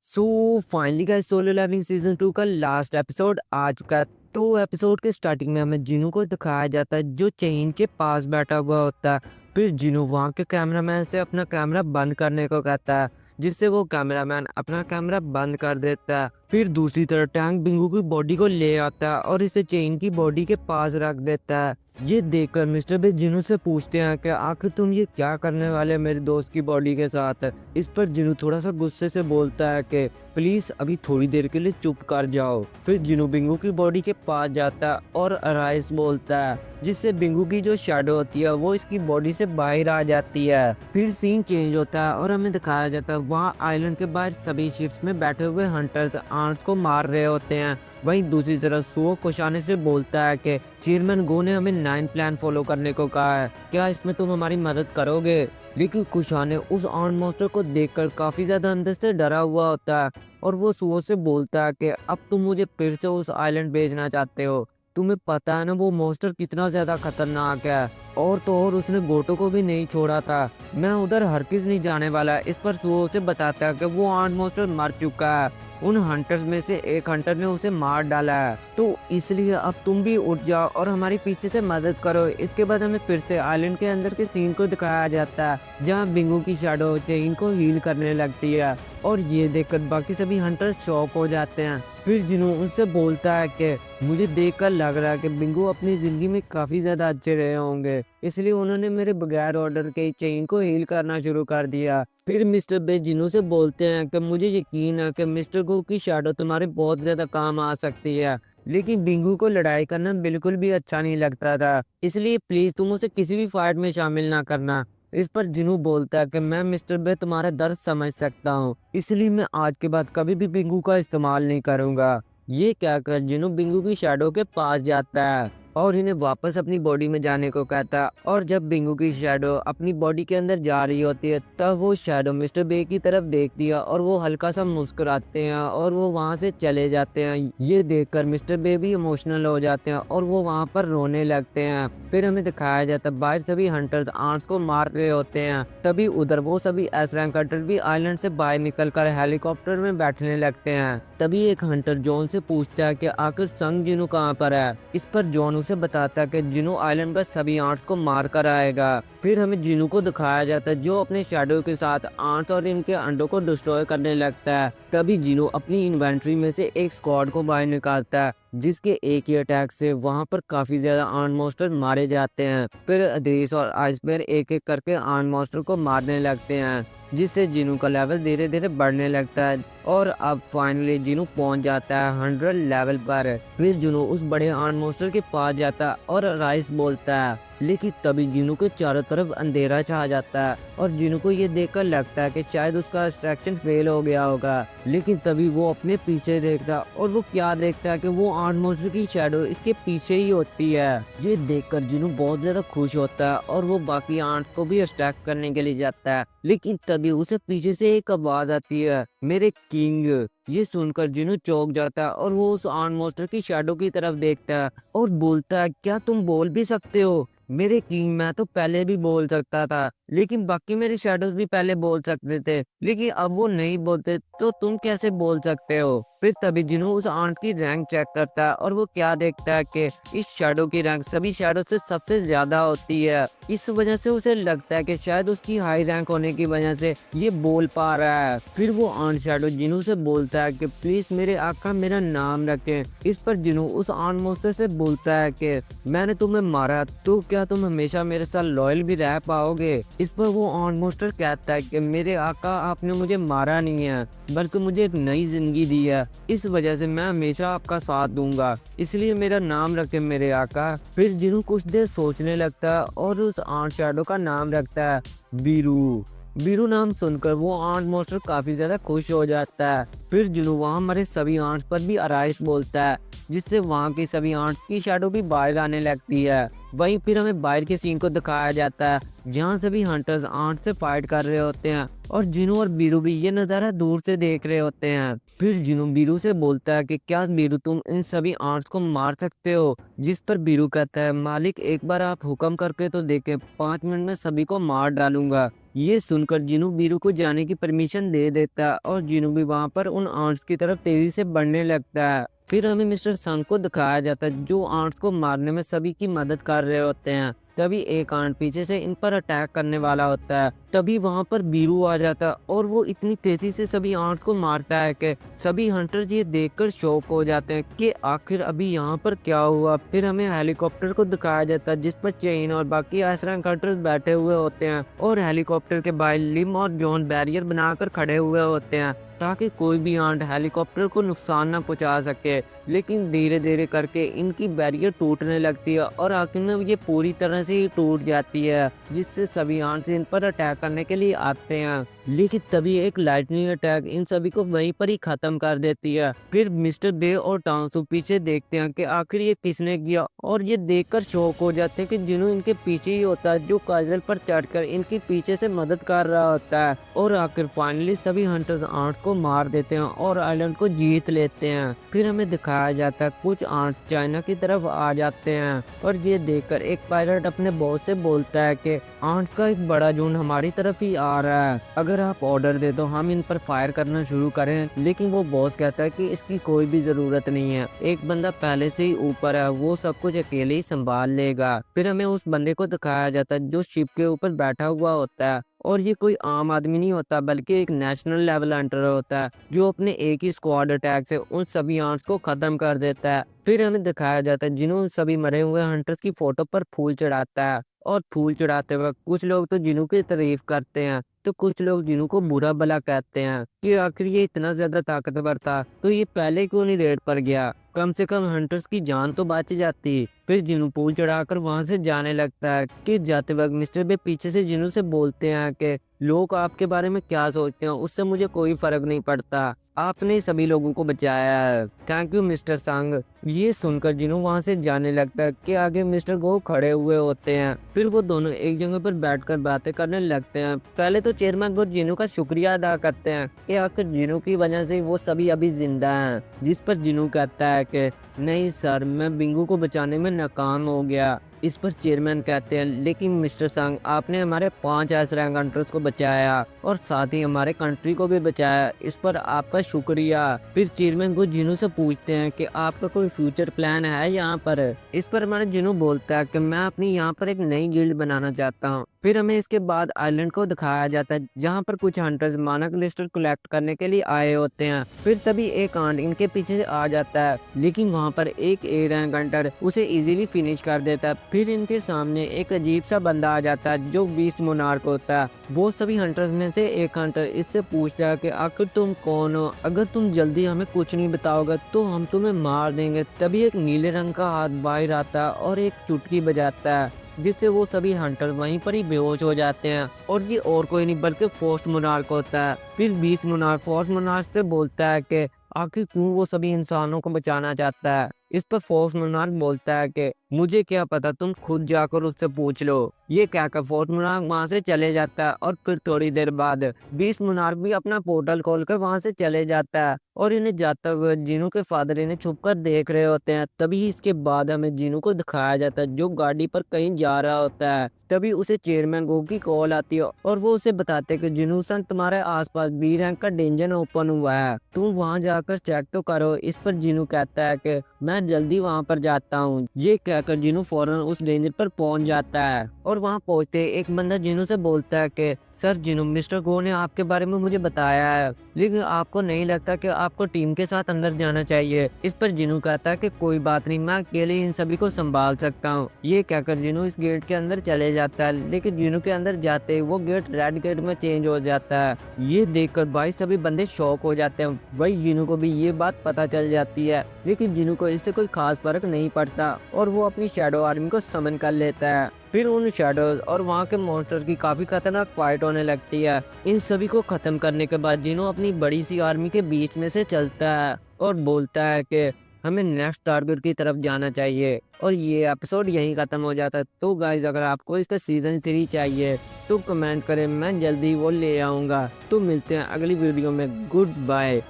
सो finally guys solo leveling season 2 का last episode आ चुका है। तो एपिसोड के स्टार्टिंग में हमें जिनू को दिखाया जाता है जो चेन के पास बैठा हुआ होता है। फिर जिनू वहाँ के कैमरामैन से अपना कैमरा बंद करने को कहता है, जिससे वो कैमरामैन अपना कैमरा बंद कर देता है। फिर दूसरी तरफ टैंक बिंगू की बॉडी को ले आता है और इसे चेन की बॉडी के पास रख देता है। ये देखकर मिस्टर बे जिनू से पूछते हैं कि आखिर तुम ये क्या करने वाले मेरे दोस्त की बॉडी के साथ। इस पर जिनू थोड़ा सा गुस्से से बोलता है कि प्लीज अभी थोड़ी देर के लिए चुप कर जाओ। फिर जिनू बिंगू की बॉडी के पास जाता है और अराइस बोलता है, जिससे बिंगू की जो शैडो होती है वो इसकी बॉडी से बाहर आ जाती है। फिर सीन चेंज होता है और हमें दिखाया जाता है वहाँ आइलैंड के बाहर सभी शिप्स में बैठे हुए हंटर्स आंट्स को मार रहे होते हैं। वहीं दूसरी तरफ सुओ कुशाने से बोलता है कि चेयरमैन गो ने हमें 9 प्लान फॉलो करने को कहा है, क्या इसमें तुम हमारी मदद करोगे। लेकिन कुशाने उस आर्म मॉन्स्टर को देखकर काफी ज्यादा अंदर से डरा हुआ होता है और वो सुओ से बोलता है कि अब तुम मुझे फिर से उस आइलैंड भेजना चाहते हो। तुम्हें पता है ना वो मॉन्स्टर कितना ज्यादा खतरनाक है, और तो और उसने गोटो को भी नहीं छोड़ा था। मैं उधर हरगिज नहीं जाने वाला। इस पर सुओ से बताता है कि वो आर्म मॉन्स्टर मर चुका है, उन हंटर्स में से एक हंटर ने उसे मार डाला है, तो इसलिए अब तुम भी उठ जाओ और हमारी पीछे से मदद करो। इसके बाद हमें फिर से आइलैंड के अंदर के सीन को दिखाया जाता है जहाँ बिंगू की शैडो चेन को हील करने लगती है, और ये देखकर बाकी सभी हंटर शॉक हो जाते हैं। फिर जिनू उनसे बोलता है कि मुझे देखकर लग रहा है कि बिंगू अपनी जिंदगी में काफी ज्यादा अच्छे रहे होंगे, इसलिए उन्होंने मेरे बगैर ऑर्डर के चेन को हील करना शुरू कर दिया। फिर मिस्टर बे जिनू से बोलते हैं कि मुझे यकीन है कि मिस्टर गो की शैडो तुम्हारे बहुत ज्यादा काम आ सकती है, लेकिन बिंगू को लड़ाई करना बिल्कुल भी अच्छा नहीं लगता था, इसलिए प्लीज तुम उसे किसी भी फाइट में शामिल ना करना। इस पर जिनू बोलता है कि मैं मिस्टर बे तुम्हारा दर्द समझ सकता हूँ, इसलिए मैं आज के बाद कभी भी बिंगू का इस्तेमाल नहीं करूंगा। ये कहकर जिनू बिंगू की शैडो के पास जाता है और इन्हें वापस अपनी बॉडी में जाने को कहता है। और जब बिंगू की शैडो अपनी बॉडी के अंदर जा रही होती है तब वो शैडो मिस्टर बे की तरफ देखती है और वो हल्का सा मुस्कुराते हैं और वो वहाँ से चले जाते हैं। ये देखकर मिस्टर बे भी इमोशनल हो जाते हैं और वो वहाँ पर रोने लगते हैं। फिर हमें दिखाया जाता है बाहर सभी हंटर्स आंट्स को मार रहे होते हैं, तभी उधर वो सभी एस रैंक हंटर भी आइलैंड से बाहर निकलकर हेलीकॉप्टर में बैठने लगते हैं। तभी एक हंटर जॉन से पूछता है कि आखिर संग जिनू कहाँ पर है। इस पर जॉन उसे बताता है कि जिनू आइलैंड पर सभी आंट्स को मार कर आएगा। फिर हमें जिनू को दिखाया जाता है जो अपने शैडो के साथ आंट्स और इनके अंडों को डिस्ट्रॉय करने लगता है। तभी जिनू अपनी इन्वेंट्री में से एक स्क्वाड को बाहर निकालता है, जिसके एक ही अटैक से वहां पर काफी ज्यादा आर्म मॉन्स्टर मारे जाते हैं। फिर अदरीस और आइसबेयर एक एक करके आर्म मॉन्स्टर को मारने लगते हैं, जिससे जिनू का लेवल धीरे धीरे बढ़ने लगता है और अब फाइनली जिनू पहुंच जाता है 100 लेवल पर। फिर जिनू उस बड़े आर्म मॉन्स्टर के पास जाता है और राइस बोलता है, लेकिन तभी जिनू के चारों तरफ अंधेरा छा जाता है और जिनू को ये देखकर लगता है कि शायद उसका एक्सट्रैक्शन फेल हो गया होगा। लेकिन तभी वो अपने पीछे देखता है और वो क्या देखता है कि वो आर्म मॉन्स्टर की शैडो इसके पीछे ही होती है। ये देखकर जिनू बहुत ज्यादा खुश होता है और वो बाकी आंट्स को भी अट्रैक्ट करने के लिए जाता है, लेकिन तभी उसे पीछे से एक आवाज आती है, मेरे किंग। ये सुनकर जिनू चौंक जाता है और वो उस आर्म मॉन्स्टर की शैडो की तरफ देखता है और बोलता है, क्या तुम बोल भी सकते हो मेरे किंग। मैं तो पहले भी बोल सकता था, लेकिन बाकी मेरे शैडोज भी पहले बोल सकते थे, लेकिन अब वो नहीं बोलते, तो तुम कैसे बोल सकते हो। फिर तभी जिनू उस आंट की रैंक चेक करता है और वो क्या देखता है कि इस शैडो की रैंक सभी शैडो से सबसे ज्यादा होती है। इस वजह से उसे लगता है कि शायद उसकी हाई रैंक होने की वजह से ये बोल पा रहा है। फिर वो आंट शैडो जिनू से बोलता है कि प्लीज मेरे आका मेरा नाम रखें। इस पर जिनू उस आंट मॉन्स्टर से बोलता है कि मैंने तुम्हें मारा तो क्या तुम हमेशा मेरे साथ लॉयल भी रह पाओगे। इस पर वो आंट मॉन्स्टर कहता है कि मेरे आका आपने मुझे मारा नहीं है, बल्कि मुझे एक नई जिंदगी दी है, इस वजह से मैं हमेशा आपका साथ दूंगा, इसलिए मेरा नाम रखे मेरे आका। फिर जिनू कुछ देर सोचने लगता है और उस आंट शैडो का नाम रखता है बीरू। बीरू नाम सुनकर वो आंट मॉन्स्टर काफी ज्यादा खुश हो जाता है। फिर जिनू वहाँ मरे सभी आंट्स पर भी अराइस बोलता है, जिससे वहाँ की सभी आंट्स की शैडो भी बाहर आने लगती है। वहीं फिर हमें बाहर के सीन को दिखाया जाता है जहाँ सभी हंटर्स आंट से फाइट कर रहे होते हैं और जिनू और बीरू भी ये नज़ारा दूर से देख रहे होते हैं। फिर जिनू बीरू से बोलता है कि क्या बीरू तुम इन सभी आंट्स को मार सकते हो। जिस पर बीरू कहता है, मालिक एक बार आप हुक्म करके तो देखें, 5 मिनट में सभी को मार डालूंगा। ये सुनकर जिनू बीरू को जाने की परमिशन दे देता है और जिनू भी वहां पर उन आंट्स की तरफ तेजी से बढ़ने लगता है। फिर हमें मिस्टर संग को दिखाया जाता है जो आंट्स को मारने में सभी की मदद कर रहे होते हैं। तभी एक आंट पीछे से इन पर अटैक करने वाला होता है। तभी वहां पर बीरू आ जाता है और वो इतनी तेजी से सभी आंट्स को मारता है कि सभी हंटर्स ये देखकर शॉक हो जाते हैं कि आखिर अभी यहाँ पर क्या हुआ। फिर हमें हेलीकॉप्टर को दिखाया जाता है जिस पर चेन और बाकी एसरैंक हंटर्स बैठे हुए होते हैं और हेलीकॉप्टर के बाहर लिम और जॉन बैरियर बनाकर खड़े हुए होते हैं ताकि कोई भी आंट हेलीकॉप्टर को नुकसान न पहुंचा सके। लेकिन धीरे धीरे करके इनकी बैरियर टूटने लगती है और आखिर में ये पूरी तरह से ही टूट जाती है जिससे सभी आंट्स इन पर अटैक करने के लिए आते हैं। लेकिन तभी एक लाइटनिंग अटैक इन सभी को वहीं पर ही खत्म कर देती है। फिर मिस्टर बे और टांसू पीछे देखते हैं कि आखिर ये किसने किया और ये देखकर शॉक हो जाते हैं कि जिन्हों इनके पीछे ही होता है जो काजल पर चढ़कर इनके पीछे से मदद कर रहा होता है। और आखिर फाइनली सभी हंटर्स आंट्स को मार देते हैं और आइलैंड को जीत लेते हैं। फिर हमें दिखाया जाता है कुछ आंट्स चाइना की तरफ आ जाते हैं और ये देखकर एक पायलट अपने बॉस से बोलता है कि आंट्स का एक बड़ा झुंड हमारी तरफ ही आ रहा है, अगर आप ऑर्डर दे तो हम इन पर फायर करना शुरू करें। लेकिन वो बॉस कहता है कि इसकी कोई भी जरूरत नहीं है, एक बंदा पहले से ही ऊपर है, वो सब कुछ अकेले ही संभाल लेगा। फिर हमें उस बंदे को दिखाया जाता है जो शिप के ऊपर बैठा हुआ होता है और ये कोई आम आदमी नहीं होता बल्कि एक नेशनल लेवल हंटर होता है जो अपने एक ही स्क्वाड अटैक से उन सभी आंट्स को खत्म कर देता है। फिर हमें दिखाया जाता है जिन्हों सभी मरे हुए हंटर्स की फोटो पर फूल चढ़ाता है और फूल चढ़ाते वक्त कुछ लोग तो जिनू की तारीफ करते हैं तो कुछ लोग जिनू को बुरा भला कहते हैं कि आखिर ये इतना ज्यादा ताकतवर था तो ये पहले क्यों नहीं रेड पर गया, कम से कम हंटर्स की जान तो बच जाती। फिर जिनू पूल चढ़ाकर वहां से जाने लगता है कि जाते वक्त मिस्टर बे पीछे से जिनू से बोलते हैं कि लोग आपके बारे में क्या सोचते हैं उससे मुझे कोई फर्क नहीं पड़ता, आपने सभी लोगों को बचाया है, थैंक यू मिस्टर संग। ये सुनकर जिनू वहां से जाने लगता है कि आगे मिस्टर गो खड़े हुए होते हैं। फिर वो दोनों एक जगह पर बैठकर बातें करने लगते हैं। पहले तो चेयरमैन गो जिनू का शुक्रिया अदा करते हैं कि आखिर जिनू की वजह से वो सभी अभी जिंदा हैं, जिस पर जिनू कहता है कि नहीं सर, मैं बिंगू को बचाने में नाकाम हो गया। इस पर चेयरमैन कहते हैं लेकिन मिस्टर संग आपने हमारे 5 एस रैंक हंटर्स को बचाया और साथ ही हमारे कंट्री को भी बचाया, इस पर आपका शुक्रिया। फिर चेयरमैन को जिनू से पूछते हैं कि आपका कोई फ्यूचर प्लान है यहाँ पर। इस पर हमारे जिनू बोलता है कि मैं अपनी यहाँ पर एक नई गिल्ड बनाना चाहता हूँ। फिर हमें इसके बाद आइलैंड को दिखाया जाता है जहाँ पर कुछ हंटर्स मानक लिस्टर कलेक्ट करने के लिए आए होते हैं। फिर तभी एक आंट इनके पीछे से आ जाता है लेकिन वहाँ पर एक ए रैंक हंटर उसे इजीली फिनिश कर देता है। फिर इनके सामने एक अजीब सा बंदा आ जाता है जो बीस्ट मोनार्क होता है। वो सभी हंटर्स में से एक हंटर इससे पूछता है कि आखिर तुम कौन हो, अगर तुम जल्दी हमें कुछ नहीं बताओगे तो हम तुम्हें मार देंगे। तभी एक नीले रंग का हाथ बाहर आता है और एक चुटकी बजाता है जिससे वो सभी हंटर वहीं पर ही बेहोश हो जाते हैं और ये और कोई नहीं बल्कि फोर्स्ट मोनार्क होता है। फिर बीस्ट मोनार्क फोर्स्ट मोनार्क से बोलता है कि आखिर क्यों वो सभी इंसानों को बचाना चाहता है। इस पर फोर्स मोनार्क बोलता है कि मुझे क्या पता, तुम खुद जाकर उससे पूछ लो। ये कहकर फोर्स मोनार्क वहां से चले जाता है और फिर थोड़ी देर बाद बीस्ट मोनार्क भी अपना पोर्टल खोलकर वहां से चले जाता है और इन्हें जाता हुआ जिनू के फादर इन्हें छुपकर देख रहे होते हैं। तभी इसके बाद हमें जिनू को दिखाया जाता है जो गाड़ी पर कहीं जा रहा होता है। तभी उसे चेयरमैन गो की कॉल आती है और वो उसे बताते हैं कि जिनू सन तुम्हारे आसपास बी रैंक का डेंजर ओपन हुआ है, तुम वहां जाकर चेक तो करो। इस पर जिनू कहता है कि मैं जल्दी वहां पर जाता हूँ। ये कहकर जिनू फौरन उस डेंजर पर पहुंच जाता है और वहां पहुंचते एक बंदा जिनू से बोलता है कि सर जिनू, मिस्टर गो ने आपके बारे में मुझे बताया है लेकिन आपको नहीं लगता कि आपको टीम के साथ अंदर जाना चाहिए। इस पर जिनू कहता है कि कोई बात नहीं, मैं अकेले इन सभी को संभाल सकता हूँ। ये कहकर जिनू इस गेट के अंदर चले जाता है लेकिन जिनू के अंदर जाते ही वो गेट रेड गेट में चेंज हो जाता है। ये देखकर भाई सभी बंदे शॉक हो जाते हैं। वही जिनू को भी ये बात पता चल जाती है लेकिन जिनू को इससे कोई खास फर्क नहीं पड़ता और वो अपनी शैडो आर्मी को समन कर लेता है। फिर उन शैडोज और वहाँ के मॉन्स्टर की काफी खतरनाक फाइट होने लगती है। इन सभी को खत्म करने के बाद जिनू अपनी बड़ी सी आर्मी के बीच में से चलता है और बोलता है कि हमें नेक्स्ट टारगेट की तरफ जाना चाहिए और ये एपिसोड यहीं खत्म हो जाता है। तो गाइज अगर आपको इसका सीजन 3 चाहिए तो कमेंट करें, मैं जल्दी वो ले आऊँगा। तो मिलते हैं अगली वीडियो में, गुड बाय।